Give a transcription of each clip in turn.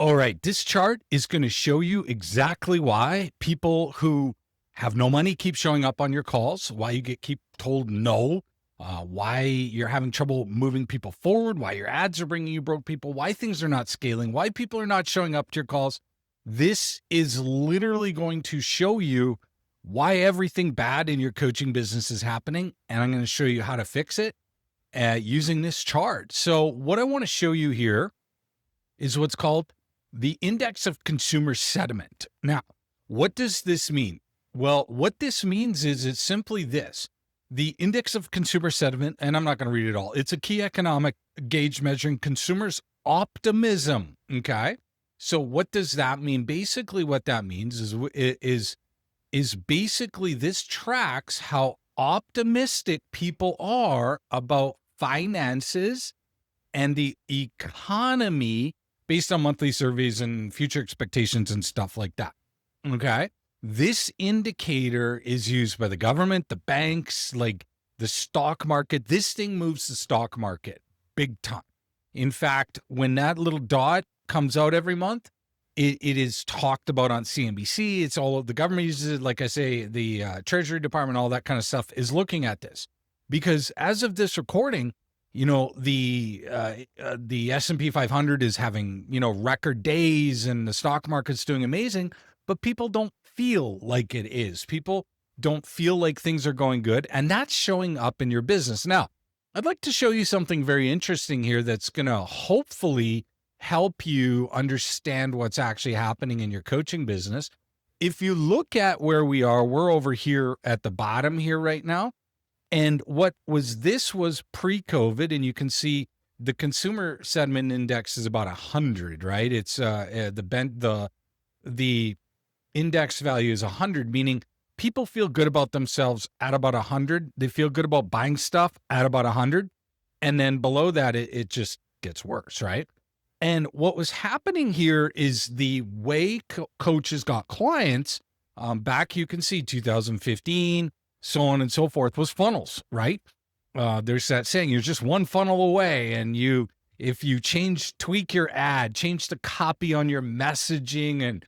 All right, this chart is going to show you exactly why people who have no money keep showing up on your calls, why you keep told no, why you're having trouble moving people forward, why your ads are bringing you broke people, why things are not scaling, why people are not showing up to your calls. This is literally going to show you why everything bad in your coaching business is happening, and I'm going to show you how to fix it using this chart. So what I want to show you here is what's called the index of consumer sentiment. Now, what does this mean? Well, what this means is it's simply this. The index of consumer sentiment, and I'm not going to read it all. It's a key economic gauge measuring consumers' optimism. Okay. So what does that mean? Basically, what that means is basically this tracks how optimistic people are about finances and the economy based on monthly surveys and future expectations and stuff like that. Okay. This indicator is used by the government, the banks, like the stock market. This thing moves the stock market big time. In fact, when that little dot comes out every month, it is talked about on CNBC. It's all the government uses it. Like I say, the Treasury Department, all that kind of stuff is looking at this because as of this recording, the S&P 500 is having, record days and the stock market's doing amazing, but people don't feel like it is. People don't feel like things are going good, and that's showing up in your business. Now, I'd like to show you something very interesting here that's going to hopefully help you understand what's actually happening in your coaching business. If you look at where we are, we're over here at the bottom here right now. And this was pre-COVID, and you can see the consumer sentiment index is about 100, right? It's the index value is 100, meaning people feel good about themselves at about 100. They feel good about buying stuff at about 100, and then below that, it just gets worse, right? And what was happening here is the way coaches got clients back, you can see 2015. So on and so forth, was funnels, right? There's that saying, you're just one funnel away. And if you tweak your ad, change the copy on your messaging and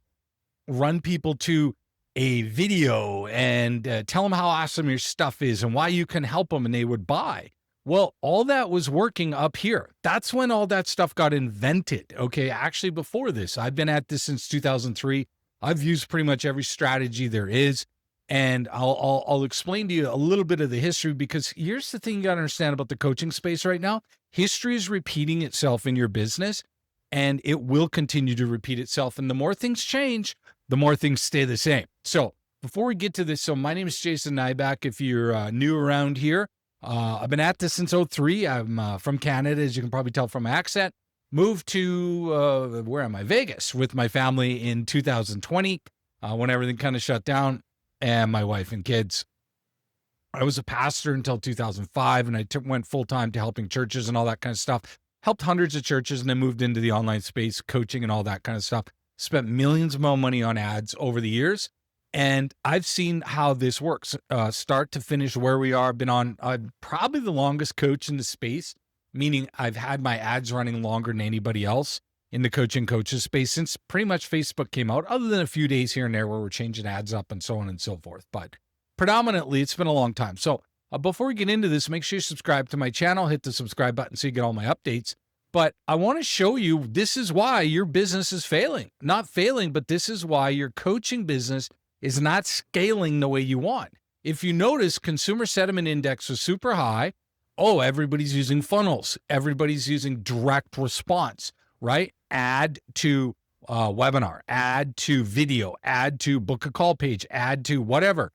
run people to a video and tell them how awesome your stuff is and why you can help them and they would buy. Well, all that was working up here. That's when all that stuff got invented. Okay. Actually, before this, I've been at this since 2003. I've used pretty much every strategy there is. And I'll explain to you a little bit of the history, because here's the thing you got to understand about the coaching space right now. History is repeating itself in your business, and it will continue to repeat itself. And the more things change, the more things stay the same. So before we get to this, my name is Jason Nyback. If you're new around here, I've been at this since 2003. I'm from Canada, as you can probably tell from my accent. Moved to, Vegas with my family in 2020 when everything kind of shut down. And my wife and kids. I was a pastor until 2005, and I went full-time to helping churches and all that kind of stuff. Helped hundreds of churches, and then moved into the online space, coaching and all that kind of stuff. Spent millions more money on ads over the years, and I've seen how this works, start to finish where we are. I've been on probably the longest coach in the space, meaning I've had my ads running longer than anybody else in the coaching coaches space since pretty much Facebook came out, other than a few days here and there where we're changing ads up and so on and so forth. But predominantly, it's been a long time. So before we get into this, make sure you subscribe to my channel, hit the subscribe button so you get all my updates. But I want to show you, this is why your business is failing. Not failing, but this is why your coaching business is not scaling the way you want. If you notice, consumer sentiment index was super high. Oh, everybody's using funnels. Everybody's using direct response, right? Add to webinar, add to video, add to book a call page, add to whatever.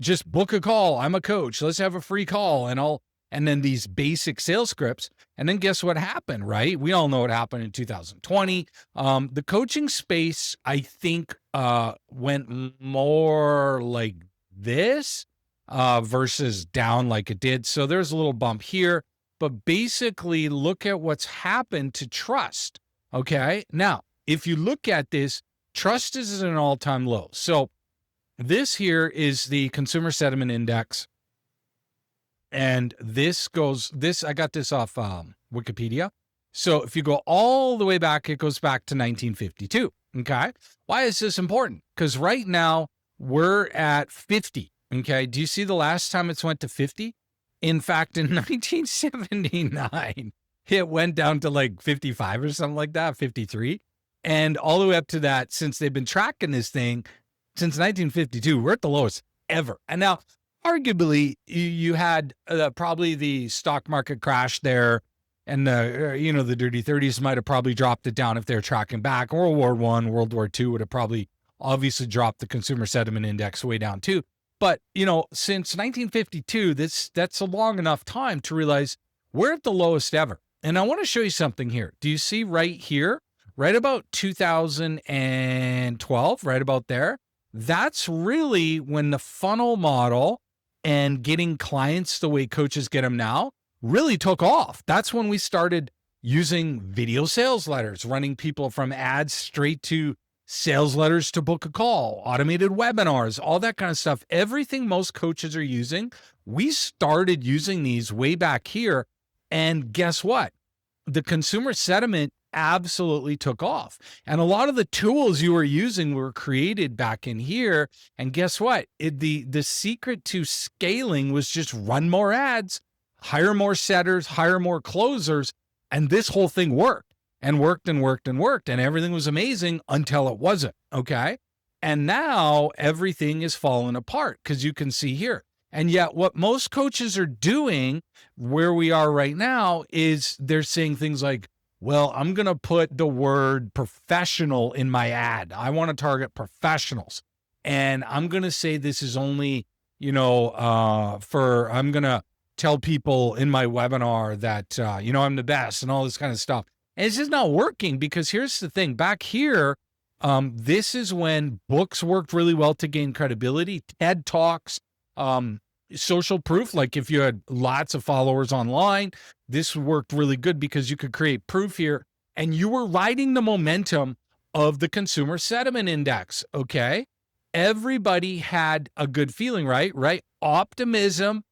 Just book a call. I'm a coach. Let's have a free call and then these basic sales scripts. And then guess what happened, right? We all know what happened in 2020. The coaching space, I think, went more like this versus down like it did. So there's a little bump here, but basically look at what's happened to trust. Okay. Now, if you look at this, trust is at an all-time low. So this here is the consumer sentiment index. And I got this off Wikipedia. So if you go all the way back, it goes back to 1952. Okay. Why is this important? Because right now we're at 50. Okay. Do you see the last time it's went to 50? In fact, in 1979, it went down to like 55 or something like that, 53. And all the way up to that, since they've been tracking this thing since 1952, we're at the lowest ever. And now, arguably, you had probably the stock market crash there, and the dirty 30s might have probably dropped it down if they're tracking back. World War I, World War II would have probably obviously dropped the consumer sentiment index way down too. But, since 1952, that's a long enough time to realize we're at the lowest ever. And I want to show you something here. Do you see right here, right about 2012, right about there? That's really when the funnel model and getting clients the way coaches get them now really took off. That's when we started using video sales letters, running people from ads straight to sales letters to book a call, automated webinars, all that kind of stuff. Everything most coaches are using, we started using these way back here. And guess what? The consumer sentiment absolutely took off. And a lot of the tools you were using were created back in here. And guess what? The secret to scaling was just run more ads, hire more setters, hire more closers. And this whole thing worked and worked and worked and worked. And everything was amazing until it wasn't. Okay. And now everything is falling apart because you can see here. And yet what most coaches are doing where we are right now is they're saying things like, well, I'm going to put the word professional in my ad. I want to target professionals. And I'm going to say this is only, I'm going to tell people in my webinar that, I'm the best and all this kind of stuff. And it's just not working because here's the thing. Back here, this is when books worked really well to gain credibility. TED Talks, social proof, like if you had lots of followers online, this worked really good because you could create proof here and you were riding the momentum of the consumer sentiment index. Okay. Everybody had a good feeling, right? Optimism,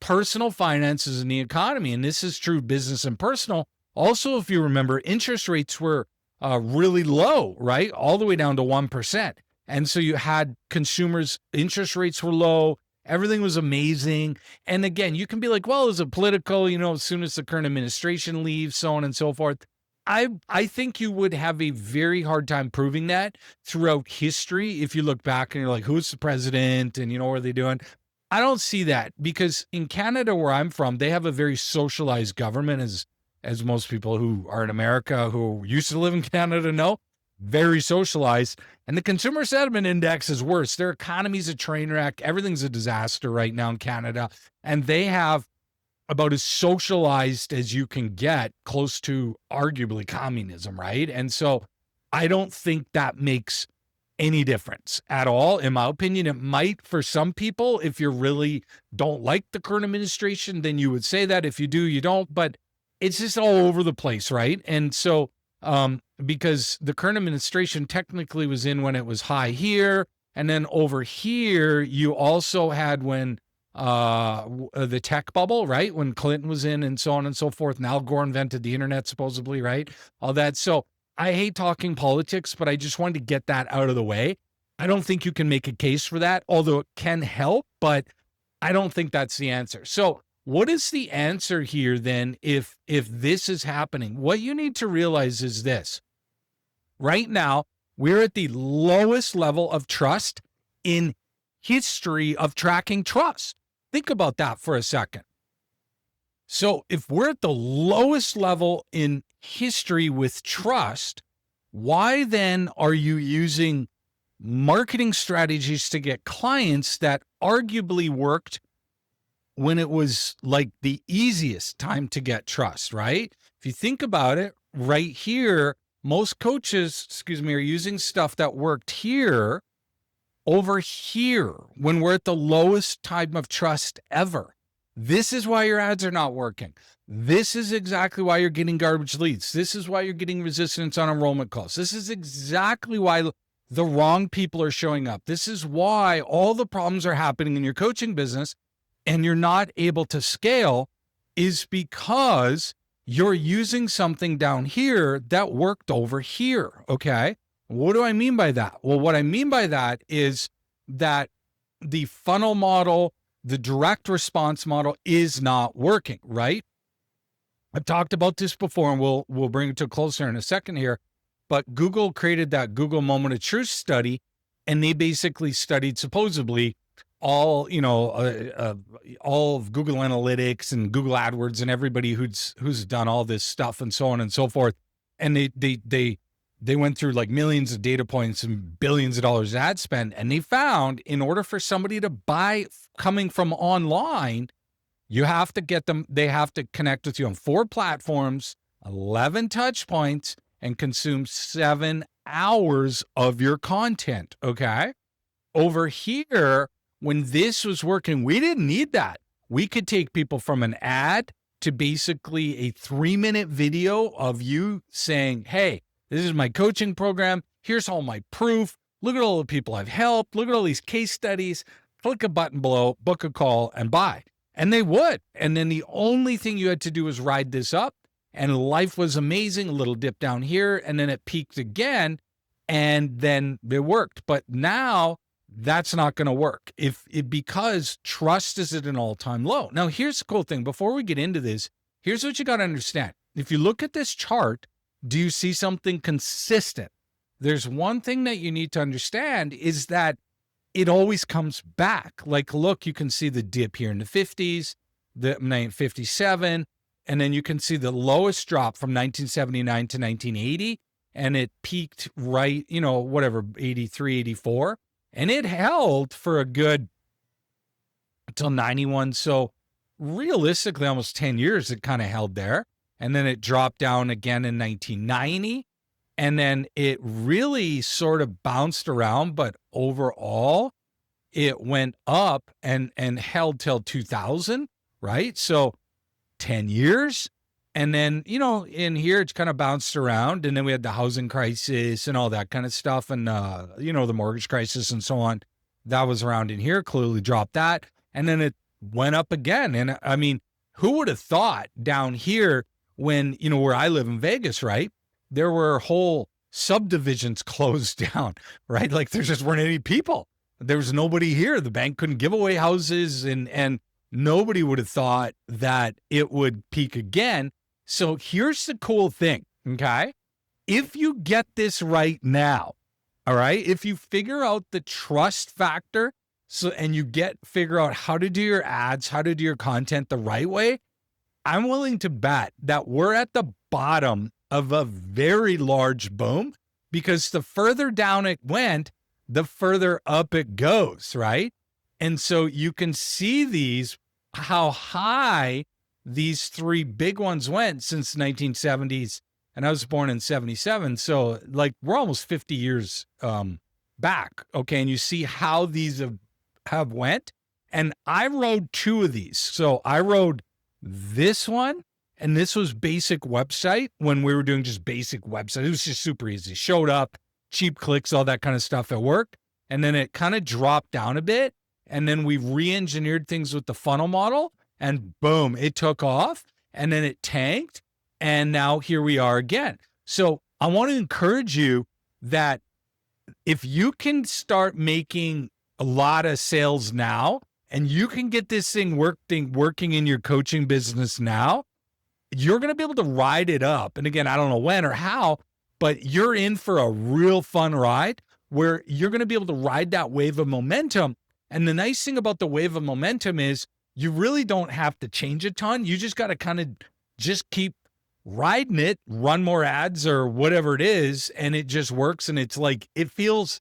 personal finances in the economy. And this is true business and personal. Also, if you remember, interest rates were really low, right? All the way down to 1%. And so you had consumers, interest rates were low. Everything was amazing. And again, you can be like, well, is it political? As soon as the current administration leaves, so on and so forth. I think you would have a very hard time proving that throughout history. If you look back and you're like, who's the president? And what are they doing? I don't see that because in Canada, where I'm from, they have a very socialized government, as most people who are in America who used to live in Canada know. Very socialized. And the consumer sentiment index is worse. Their economy's a train wreck. Everything's a disaster right now in Canada. And they have about as socialized as you can get, close to arguably communism, right? And so I don't think that makes any difference at all. In my opinion, it might for some people. If you really don't like the current administration, then you would say that. If you do, you don't. But it's just all over the place, right? And so because the current administration technically was in when it was high here. And then over here, you also had when the tech bubble, right? When Clinton was in and so on and so forth. And Al Gore invented the internet, supposedly, right? All that. So I hate talking politics, but I just wanted to get that out of the way. I don't think you can make a case for that, although it can help, but I don't think that's the answer. So what is the answer here then if this is happening? What you need to realize is this. Right now, we're at the lowest level of trust in history of tracking trust. Think about that for a second. So if we're at the lowest level in history with trust, why then are you using marketing strategies to get clients that arguably worked when it was like the easiest time to get trust, right? If you think about it, right here, most coaches, are using stuff that worked here over here when we're at the lowest time of trust ever. This is why your ads are not working. This is exactly why you're getting garbage leads. This is why you're getting resistance on enrollment calls. This is exactly why the wrong people are showing up. This is why all the problems are happening in your coaching business and you're not able to scale, is because you're using something down here that worked over here. Okay. What do I mean by that? Well, what I mean by that is that the funnel model, the direct response model is not working, right? I've talked about this before, and we'll bring it to a closer in a second here. But Google created that Google Moment of Truth study, and they basically studied supposedly all all of Google Analytics and Google AdWords and everybody who's done all this stuff and so on and so forth. And they went through like millions of data points and billions of dollars ad spend, and they found in order for somebody to buy coming from online, you have to get them, they have to connect with you on 4 platforms, 11 touch points, and consume 7 hours of your content. Okay. Over here, when this was working, we didn't need that. We could take people from an ad to basically a 3-minute video of you saying, hey, this is my coaching program. Here's all my proof. Look at all the people I've helped. Look at all these case studies. Click a button below, book a call, and buy. And they would. And then the only thing you had to do was ride this up, and life was amazing. A little dip down here, and then it peaked again, and then it worked. But now that's not going to work because trust is at an all-time low. Now, here's the cool thing. Before we get into this, here's what you got to understand. If you look at this chart, do you see something consistent? There's one thing that you need to understand is that it always comes back. Like, look, you can see the dip here in the 50s, the 57, and then you can see the lowest drop from 1979 to 1980, and it peaked right, 83, 84, and it held for a good until 91. So realistically, almost 10 years it kind of held there, and then it dropped down again in 1990. And then it really sort of bounced around, but overall it went up and held till 2000, right? So 10 years. And then, in here it's kind of bounced around, and then we had the housing crisis and all that kind of stuff. And, the mortgage crisis and so on, that was around in here, clearly dropped that. And then it went up again. And I mean, who would have thought down here when, where I live in Vegas, right? There were whole subdivisions closed down, right? Like there just weren't any people. There was nobody here. The bank couldn't give away houses, and nobody would have thought that it would peak again. So here's the cool thing, okay? If you get this right now, all right, if you figure out the trust factor, and you figure out how to do your ads, how to do your content the right way, I'm willing to bet that we're at the bottom of a very large boom, because the further down it went, the further up it goes, right? And so you can see how high these 3 big ones went since the 1970s. And I was born in 77. So like we're almost 50 years back. Okay. And you see how these have went. And I rode 2 of these. So I rode this one, and this was basic website when we were doing just basic website. It was just super easy. Showed up, cheap clicks, all that kind of stuff at work. And then it kind of dropped down a bit. And then we re-engineered things with the funnel model, and boom, it took off, and then it tanked. And now here we are again. So I want to encourage you that if you can start making a lot of sales now, and you can get this thing working in your coaching business now, you're going to be able to ride it up. And again, I don't know when or how, but you're in for a real fun ride where you're going to be able to ride that wave of momentum. And the nice thing about the wave of momentum is you really don't have to change a ton. You just got to kind of just keep riding it, run more ads or whatever it is. And it just works. And it's like, it feels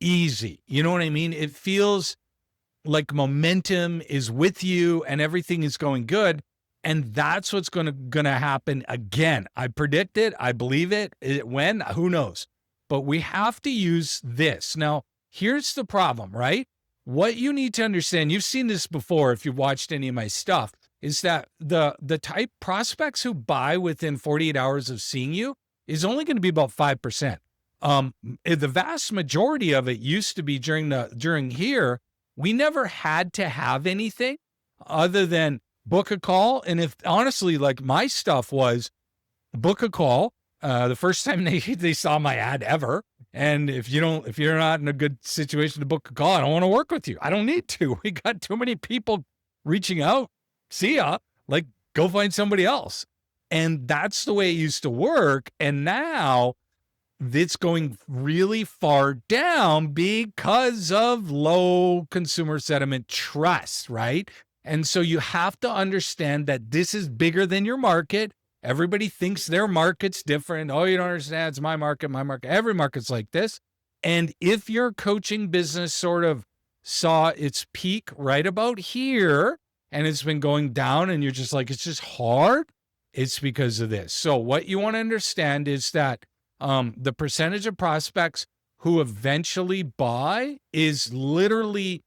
easy. You know what I mean? It feels like momentum is with you and everything is going good. And that's what's going to happen again. I predict it. I believe it. When? Who knows? But we have to use this. Now, here's the problem, right? What you need to understand, you've seen this before if you've watched any of my stuff, is that the type prospects who buy within 48 hours of seeing you is only going to be about 5%. The vast majority of it used to be during here, we never had to have anything other than book a call. And if honestly, like my stuff was book a call. The first time they saw my ad ever. And if you're not in a good situation to book a call, I don't want to work with you. I don't need to. We got too many people reaching out. See ya. Like, go find somebody else. And that's the way it used to work. And now it's going really far down because of low consumer sentiment trust, right? And so you have to understand that this is bigger than your market. Everybody thinks their market's different. Oh, you don't understand. It's my market, my market. Every market's like this. And if your coaching business sort of saw its peak right about here and it's been going down and you're just like, it's just hard, it's because of this. So what you want to understand is that the percentage of prospects who eventually buy is literally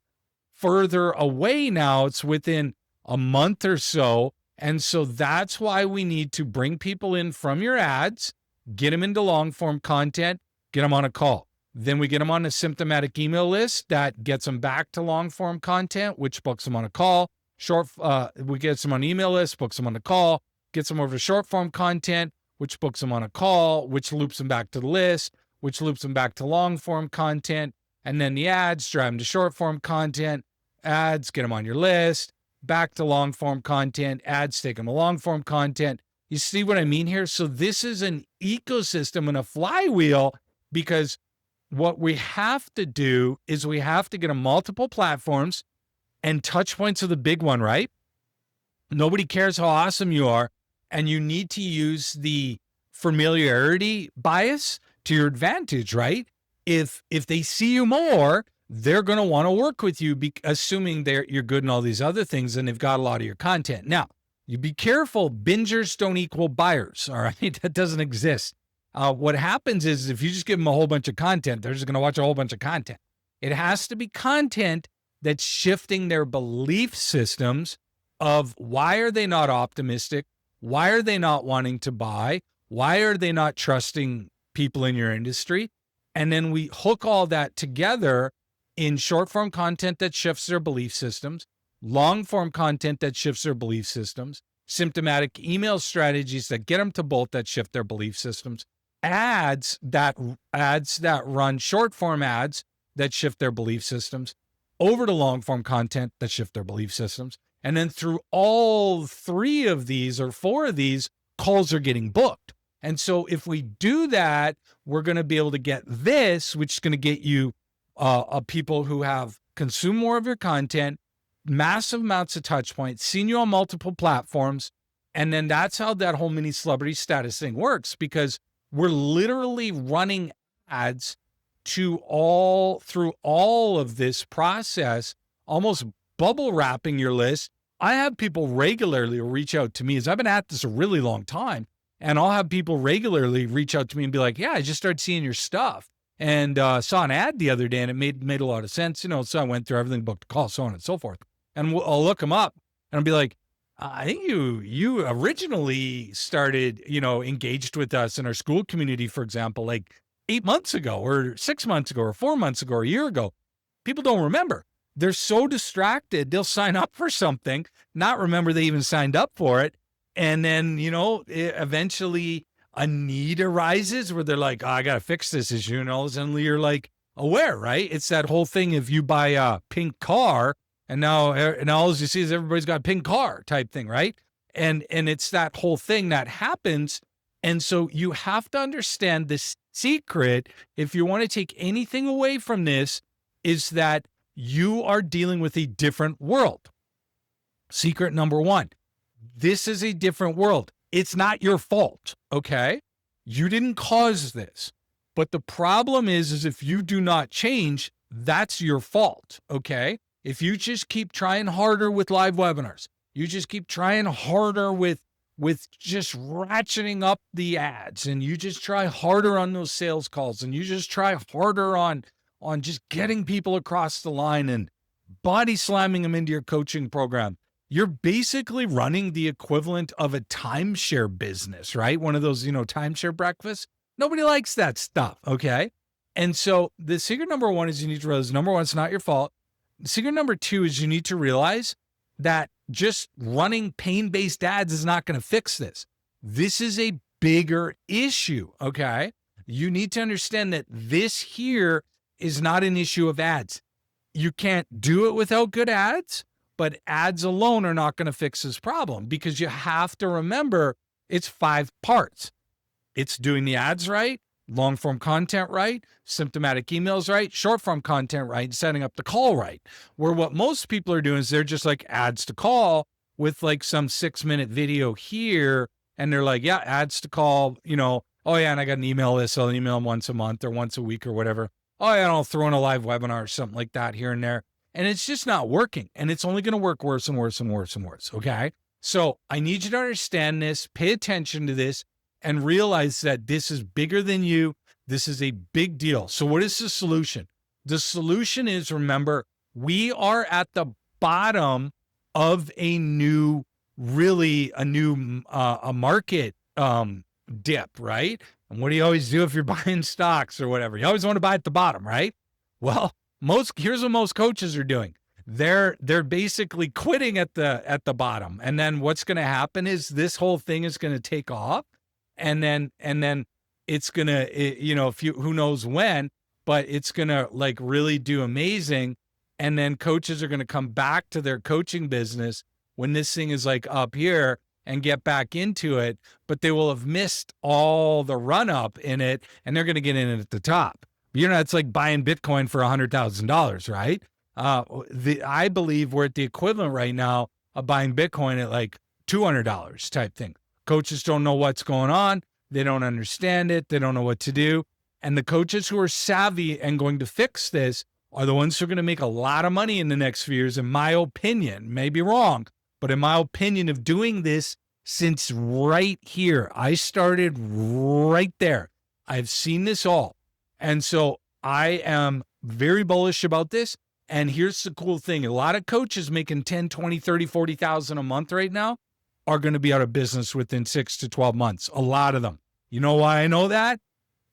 further away now. It's within a month or so. And so that's why we need to bring people in from your ads, get them into long form content, get them on a call. Then we get them on a symptomatic email list that gets them back to long form content, which books them on a call. We get them on email list, books them on a call, gets them over to short form content, which books them on a call, which loops them back to the list, which loops them back to long form content. And then the ads drive them to short form content, ads, get them on your list, back to long form content, ads, take them to long form content. You see what I mean here? So this is an ecosystem and a flywheel, because what we have to do is we have to get on multiple platforms, and touch points are the big one, right? Nobody cares how awesome you are. And you need to use the familiarity bias to your advantage, right? If they see you more, they're going to want to work with you, assuming you're good in all these other things and they've got a lot of your content. Now, you be careful. Bingers don't equal buyers, all right? That doesn't exist. What happens is if you just give them a whole bunch of content, they're just going to watch a whole bunch of content. It has to be content that's shifting their belief systems of why are they not optimistic? Why are they not wanting to buy? Why are they not trusting people in your industry? And then we hook all that together in short form content that shifts their belief systems, long form content that shifts their belief systems, symptomatic email strategies that get them to bolt that shift their belief systems, ads that run short form ads that shift their belief systems, over to long form content that shift their belief systems. And then through all 3 of these or 4 of these, calls are getting booked. And so if we do that, we're going to be able to get this, which is going to get you people who have consumed more of your content, massive amounts of touch points, seen you on multiple platforms. And then that's how that whole mini celebrity status thing works, because we're literally running ads through all of this process, almost bubble wrapping your list. I have people regularly reach out to me, as I've been at this a really long time, and I'll have people regularly reach out to me and be like, yeah, I just started seeing your stuff and saw an ad the other day and it made a lot of sense. So I went through everything, booked a call, so on and so forth. And I'll look them up and I'll be like, I think you originally started, engaged with us in our Skool community, for example, like 8 months ago or 6 months ago or 4 months ago or a year ago. People don't remember. They're so distracted. They'll sign up for something, not remember they even signed up for it. And then, eventually a need arises where they're like, oh, I got to fix this issue. And all of a sudden you're like aware, right? It's that whole thing. If you buy a pink car and now all you see is everybody's got a pink car type thing, right? And it's that whole thing that happens. And so you have to understand this secret. If you want to take anything away from this, is that you are dealing with a different world. Secret number 1, this is a different world. It's not your fault, okay? You didn't cause this. But the problem is if you do not change, that's your fault, okay? If you just keep trying harder with live webinars, you just keep trying harder with just ratcheting up the ads, and you just try harder on those sales calls, and you just try harder on just getting people across the line and body slamming them into your coaching program, you're basically running the equivalent of a timeshare business, right? One of those, timeshare breakfasts. Nobody likes that stuff, okay? And so the secret number 1 is you need to realize, number 1, it's not your fault. Secret number 2 is you need to realize that just running pain-based ads is not going to fix this. This is a bigger issue, okay? You need to understand that this here is not an issue of ads. You can't do it without good ads, but ads alone are not going to fix this problem, because you have to remember it's 5 parts. It's doing the ads right, long form content right, symptomatic emails right, short form content right, and setting up the call right. Where what most people are doing is they're just like ads to call with like some 6-minute video here. And they're like, yeah, ads to call, oh yeah, and I got an email list. I'll email them once a month or once a week or whatever. Oh yeah, and I'll throw in a live webinar or something like that here and there. And it's just not working. And it's only going to work worse and worse and worse and worse. Okay. So I need you to understand this, pay attention to this, and realize that this is bigger than you. This is a big deal. So what is the solution? The solution is, remember, we are at the bottom of a market dip, right? And what do you always do if you're buying stocks or whatever? You always want to buy at the bottom, right? Well, here's what most coaches are doing. They're basically quitting at the bottom. And then what's going to happen is this whole thing is going to take off. And then it's going to, who knows when, but it's going to like really do amazing. And then coaches are going to come back to their coaching business when this thing is like up here and get back into it, but they will have missed all the run up in it, and they're going to get in it at the top. It's like buying Bitcoin for $100,000, right? I believe we're at the equivalent right now of buying Bitcoin at like $200 type thing. Coaches don't know what's going on. They don't understand it. They don't know what to do. And the coaches who are savvy and going to fix this are the ones who are going to make a lot of money in the next few years, in my opinion. May be wrong, but in my opinion of doing this since right here. I started right there. I've seen this all. And so I am very bullish about this. And here's the cool thing. A lot of coaches making 10, 20, 30, 40,000 a month right now are going to be out of business within 6 to 12 months. A lot of them. You know why I know that?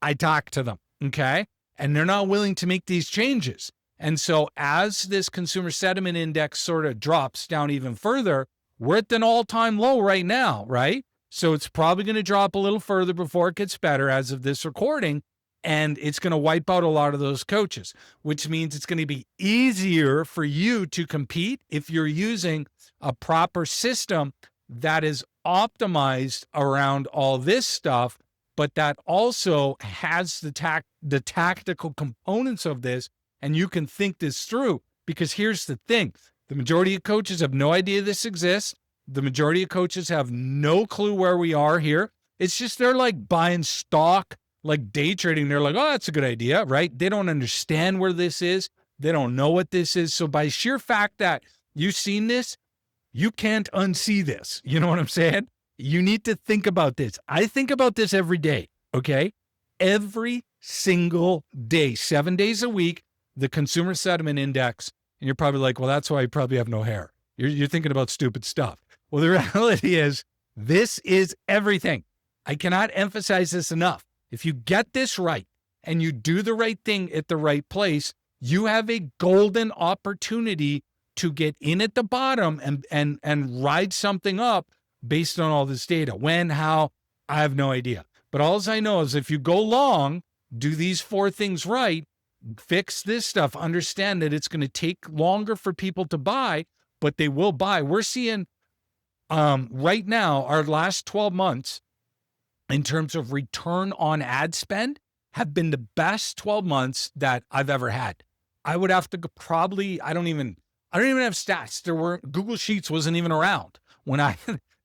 I talk to them. Okay. And they're not willing to make these changes. And so as this consumer sentiment index sort of drops down even further, we're at an all-time low right now, right? So it's probably going to drop a little further before it gets better as of this recording. And it's going to wipe out a lot of those coaches, which means it's going to be easier for you to compete if you're using a proper system that is optimized around all this stuff, but that also has the tactical components of this, and you can think this through. Because here's the thing. The majority of coaches have no idea this exists. The majority of coaches have no clue where we are here. It's just they're like buying stock, like day trading. They're like, oh, that's a good idea, right? They don't understand where this is. They don't know what this is. So by sheer fact that you've seen this, you can't unsee this. You know what I'm saying? You need to think about this. I think about this every day, okay? Every single day, 7 days a week, the consumer sentiment index, and you're probably like, well, that's why you probably have no hair. You're thinking about stupid stuff. Well, the reality is this is everything. I cannot emphasize this enough. If you get this right and you do the right thing at the right place, you have a golden opportunity to get in at the bottom and ride something up based on all this data. When, how, I have no idea. But all I know is if you go long, do these 4 things right, fix this stuff, understand that it's going to take longer for people to buy, but they will buy. We're seeing right now, our last 12 months, in terms of return on ad spend, have been the best 12 months that I've ever had. I would have to probably, I don't even have stats. Google Sheets wasn't even around when I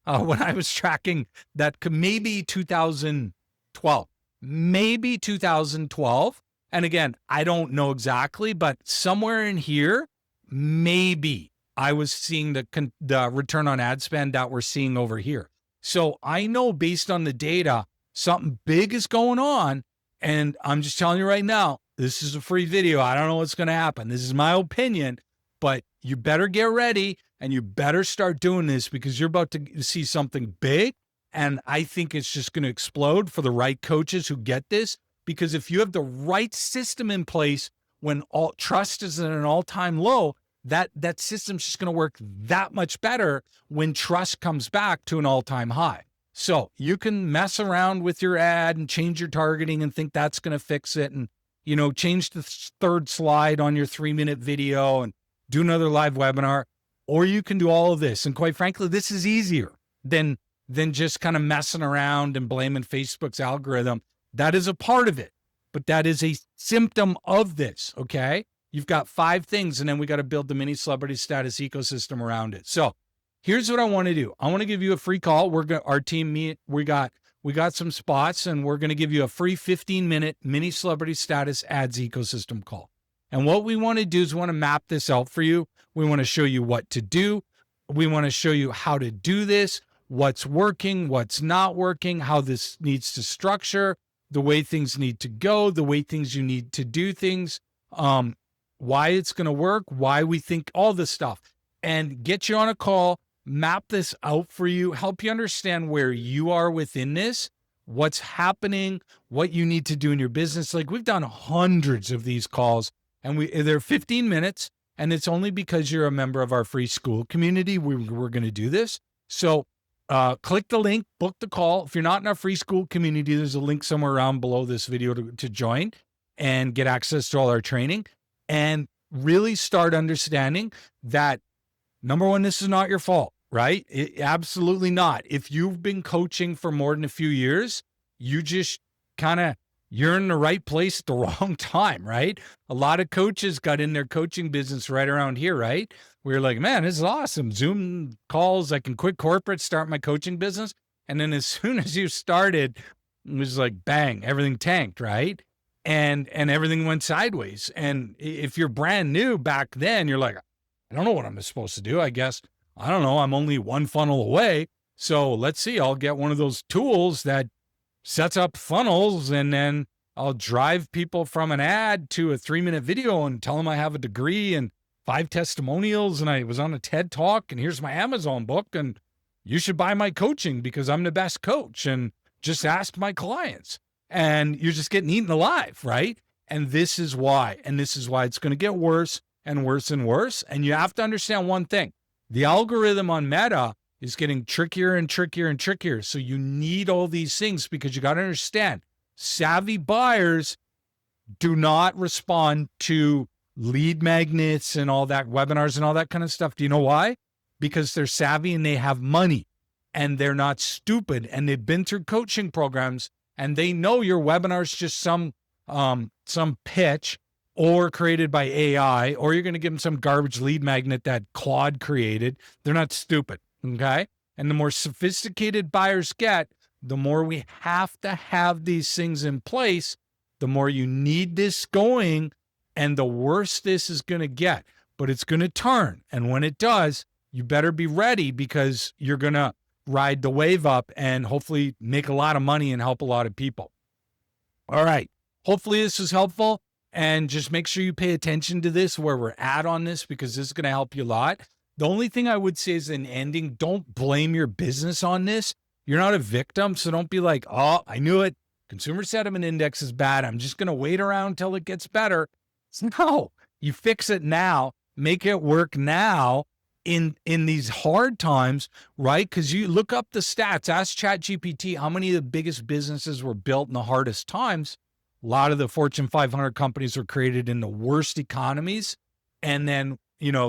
was tracking that. Maybe 2012, And again, I don't know exactly, but somewhere in here, maybe I was seeing the return on ad spend that we're seeing over here. So I know based on the data, something big is going on. And I'm just telling you right now, this is a free video. I don't know what's going to happen. This is my opinion, but you better get ready and you better start doing this because you're about to see something big. And I think it's just going to explode for the right coaches who get this. Because if you have the right system in place when all trust is at an all-time low, that system's just going to work that much better when trust comes back to an all-time high. So you can mess around with your ad and change your targeting and think that's going to fix it, and change the third slide on your 3-minute video and do another live webinar, or you can do all of this. And quite frankly, this is easier than just kind of messing around and blaming Facebook's algorithm. That is a part of it, but that is a symptom of this. Okay. You've got 5 things, and then we got to build the mini celebrity status ecosystem around it. So here's what I want to do. I want to give you a free call. Our team, we got some spots, and we're going to give you a free 15-minute mini celebrity status ads ecosystem call. And what we want to do is we want to map this out for you. We want to show you what to do. We want to show you how to do this, what's working, what's not working, how this needs to structure, the way things need to go, the way things you need to do things, why it's going to work, why we think all this stuff, and get you on a call, map this out for you, help you understand where you are within this, what's happening, what you need to do in your business. Like, we've done hundreds of these calls, and they're 15 minutes, and it's only because you're a member of our free Skool community we're going to do this. So click the link, book the call. If you're not in our free Skool community, there's a link somewhere around below this video to join and get access to all our training and really start understanding that, number one, this is not your fault, right? Absolutely not. If you've been coaching for more than a few years, you just you're in the right place at the wrong time, right? A lot of coaches got in their coaching business right around here, right? We were like, man, this is awesome. Zoom calls, I can quit corporate, start my coaching business. And then as soon as you started, it was like, bang, everything tanked, right? And everything went sideways. And if you're brand new back then, you're like, I don't know what I'm supposed to do. I guess, I don't know, I'm only one funnel away. So let's see, I'll get one of those tools that sets up funnels, and then I'll drive people from an ad to a 3-minute video and tell them I have a degree and 5 testimonials and I was on a TED Talk and here's my Amazon book and you should buy my coaching because I'm the best coach and just ask my clients. And you're just getting eaten alive, right? And this is why. And this is why it's going to get worse and worse and worse. And you have to understand one thing. The algorithm on Meta is getting trickier and trickier and trickier. So you need all these things because you got to understand, savvy buyers do not respond to lead magnets and all that, webinars and all that kind of stuff. Do you know why? Because they're savvy and they have money and they're not stupid and they've been through coaching programs and they know your webinar is just some pitch or created by AI, or you're going to give them some garbage lead magnet that Claude created. They're not stupid. Okay. And the more sophisticated buyers get, the more we have to have these things in place, the more you need this going, and the worse this is going to get. But it's going to turn. And when it does, you better be ready because you're going to ride the wave up and hopefully make a lot of money and help a lot of people. All right. Hopefully this was helpful. And just make sure you pay attention to this, where we're at on this, because this is going to help you a lot. The only thing I would say is in ending, don't blame your business on this. You're not a victim. So don't be like, oh, I knew it. Consumer sentiment index is bad. I'm just going to wait around till it gets better. No, you fix it now, make it work now in these hard times, right? Because you look up the stats, ask ChatGPT how many of the biggest businesses were built in the hardest times. A lot of the Fortune 500 companies were created in the worst economies and then,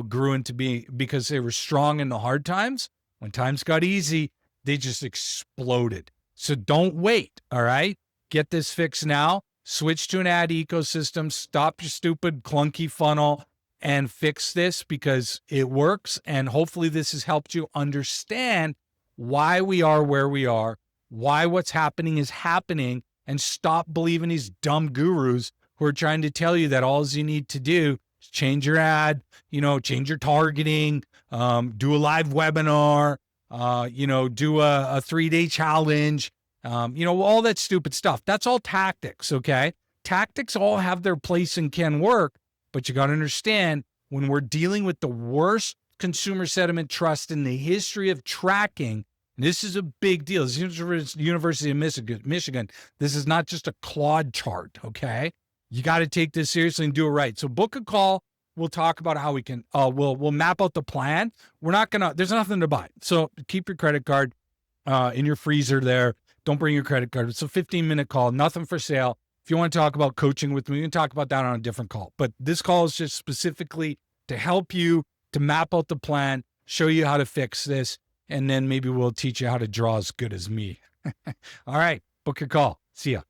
grew into being, because they were strong in the hard times. When times got easy, they just exploded. So don't wait, all right? Get this fixed now. Switch to an ad ecosystem. Stop your stupid clunky funnel and fix this because it works. And hopefully this has helped you understand why we are where we are, why what's happening is happening, and stop believing these dumb gurus who are trying to tell you that all you need to do is change your ad, change your targeting, do a live webinar, do a 3-day challenge, all that stupid stuff. That's all tactics, okay? Tactics all have their place and can work, but you got to understand when we're dealing with the worst consumer sentiment trust in the history of tracking, this is a big deal. This is University of Michigan. This is not just a Claude chart, okay? You got to take this seriously and do it right. So book a call We'll talk about how we can, we'll map out the plan. There's nothing to buy. So keep your credit card in your freezer there. Don't bring your credit card. It's a 15-minute call, nothing for sale. If you want to talk about coaching with me, we can talk about that on a different call. But this call is just specifically to help you to map out the plan, show you how to fix this, and then maybe we'll teach you how to draw as good as me. All right, book your call. See ya.